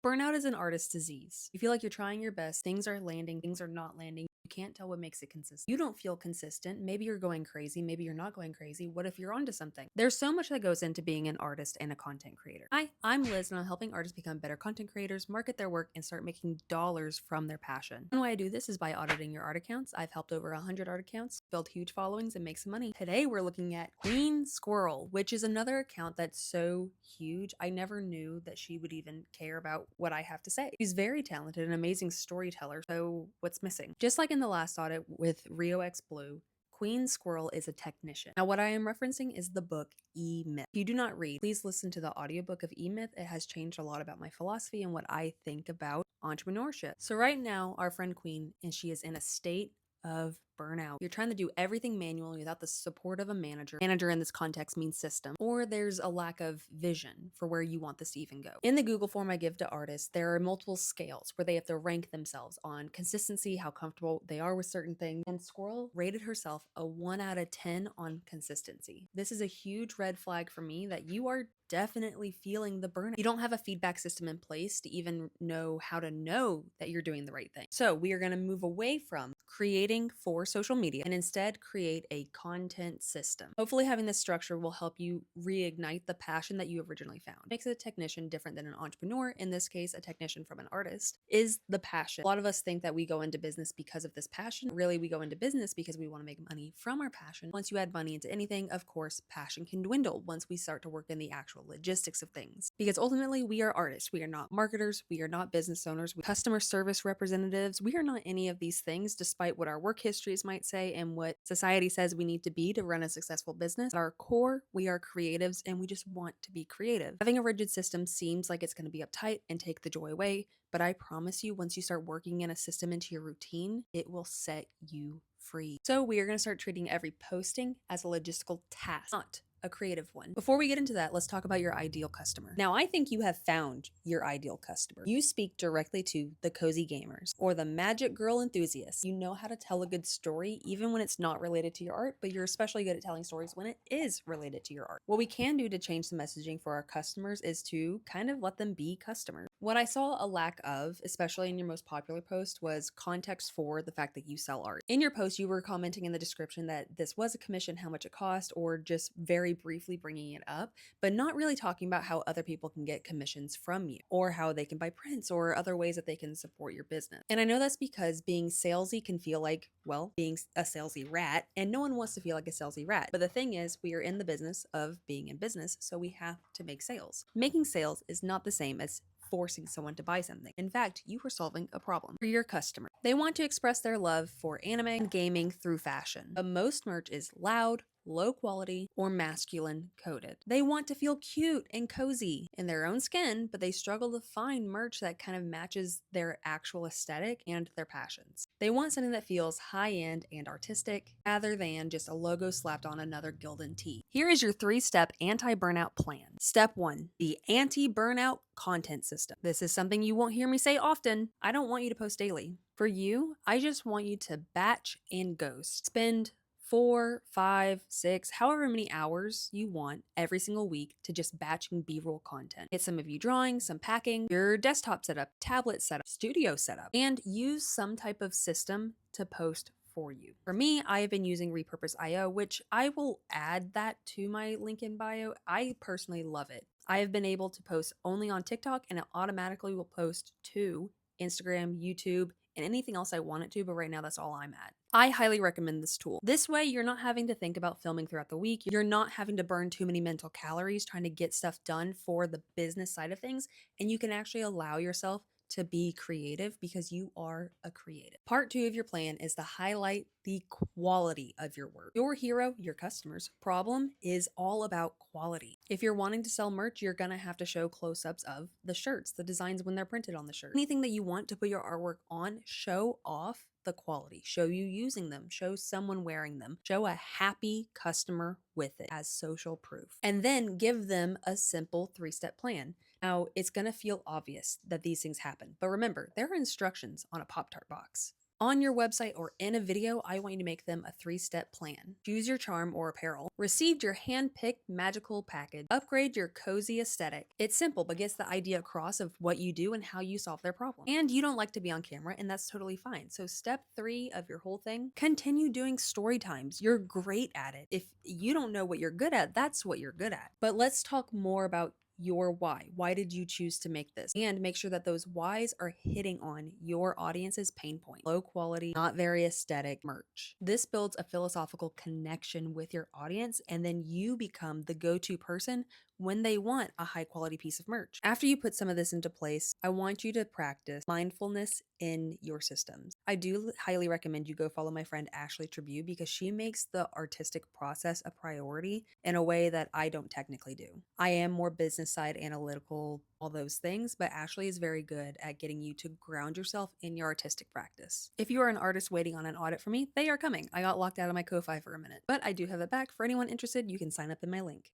Burnout is an artist's disease. You feel like you're trying your best, things are landing, things are not landing. You can't tell what makes it consistent. You don't feel consistent. Maybe you're going crazy. Maybe you're not going crazy. What if you're onto something? There's so much that goes into being an artist and a content creator. Hi, I'm Liz, and I'm helping artists become better content creators, market their work, and start making dollars from their passion. One way I do this is by auditing your art accounts. I've helped over 100 art accounts build huge followings and make some money. Today, we're looking at Queen Squirrel, which is another account that's so huge. I never knew that she would even care about what I have to say. She's very talented, an amazing storyteller. So what's missing? Just like in the last audit with Rio X Blue, Queen Squirrel is a technician. Now, what I am referencing is the book E-Myth. If you do not read, please listen to the audiobook of E-Myth. It has changed a lot about my philosophy and what I think about entrepreneurship. So right now, our friend Queen, and she is in a state of burnout. You're trying to do everything manually without the support of a manager. Manager in this context means system, or there's a lack of vision for where you want this to even go. In the Google form I give to artists, there are multiple scales where they have to rank themselves on consistency, how comfortable they are with certain things. And Squirrel rated herself a 1 out of 10 on consistency. This is a huge red flag for me that you are definitely feeling the burnout. You don't have a feedback system in place to even know how to know that you're doing the right thing. So we are going to move away from creating for social media and instead create a content system. Hopefully having this structure will help you reignite the passion that you originally found. Makes a technician different than an entrepreneur. In this case, a technician from an artist is the passion. A lot of us think that we go into business because of this passion. Really, we go into business because we want to make money from our passion. Once you add money into anything, of course, passion can dwindle once we start to work in the actual logistics of things. Because ultimately, we are artists. We are not marketers. We are not business owners. Customer service representatives. We are not any of these things, despite what our work histories might say and what society says we need to be to run a successful business. At our core, we are creatives and we just want to be creative. Having a rigid system seems like it's going to be uptight and take the joy away, but I promise you, once you start working in a system into your routine, it will set you free. So we are going to start treating every posting as a logistical task, not a creative one. Before we get into that, let's talk about your ideal customer. Now, I think you have found your ideal customer. You speak directly to the cozy gamers or the magic girl enthusiasts. You know how to tell a good story even when it's not related to your art, but you're especially good at telling stories when it is related to your art. What we can do to change the messaging for our customers is to kind of let them be customers. What I saw a lack of, especially in your most popular post, was context for the fact that you sell art. In your post, you were commenting in the description that this was a commission, how much it cost, or just very briefly bringing it up, but not really talking about how other people can get commissions from you or how they can buy prints or other ways that they can support your business. And I know that's because being salesy can feel like, well, being a salesy rat, and no one wants to feel like a salesy rat. But the thing is, we are in the business of being in business, so we have to make sales. Making sales is not the same as forcing someone to buy something. In fact, you are solving a problem for your customer. They want to express their love for anime and gaming through fashion, but most merch is loud, low quality, or masculine coded. They want to feel cute and cozy in their own skin, but they struggle to find merch that kind of matches their actual aesthetic and their passions. They want something that feels high-end and artistic rather than just a logo slapped on another Gildan tee. Here is your 3-step anti-burnout plan. Step 1, the anti-burnout content system. This is something you won't hear me say often. I don't want you to post daily. For you, I just want you to batch and ghost. Spend 4, 5, 6, however many hours you want every single week to just batching B-roll content. Get some of you drawing, some packing, your desktop setup, tablet setup, studio setup, and use some type of system to post for you. For me, I have been using Repurpose.io, which I will add that to my link in bio. I personally love it. I have been able to post only on TikTok and it automatically will post to Instagram, YouTube, and anything else I want it to, but right now that's all I'm at. I highly recommend this tool. This way, you're not having to think about filming throughout the week. You're not having to burn too many mental calories trying to get stuff done for the business side of things, and you can actually allow yourself to be creative because you are a creative. Part 2 of your plan is to highlight the quality of your work. Your hero, your customer's problem is all about quality. If you're wanting to sell merch, you're gonna have to show close-ups of the shirts, the designs when they're printed on the shirt. Anything that you want to put your artwork on, show off the quality, show you using them, show someone wearing them, show a happy customer with it as social proof, and then give them a simple 3-step plan. Now, it's going to feel obvious that these things happen, but remember, there are instructions on a Pop-Tart box. On your website or in a video, I want you to make them a 3-step plan. Choose your charm or apparel. Received your hand-picked magical package. Upgrade your cozy aesthetic. It's simple, but gets the idea across of what you do and how you solve their problem. And you don't like to be on camera, and that's totally fine. So step 3 of your whole thing, continue doing story times. You're great at it. If you don't know what you're good at, that's what you're good at. But let's talk more about your why. Why did you choose to make this? And make sure that those whys are hitting on your audience's pain point. Low quality, not very aesthetic merch. This builds a philosophical connection with your audience, and then you become the go-to person when they want a high quality piece of merch. After you put some of this into place, I want you to practice mindfulness in your systems. I do highly recommend you go follow my friend Ashley Tribute because she makes the artistic process a priority in a way that I don't technically do. I am more business side, analytical, all those things, but Ashley is very good at getting you to ground yourself in your artistic practice. If you are an artist waiting on an audit from me, they are coming. I got locked out of my Ko-Fi for a minute, but I do have it back. For anyone interested, you can sign up in my link.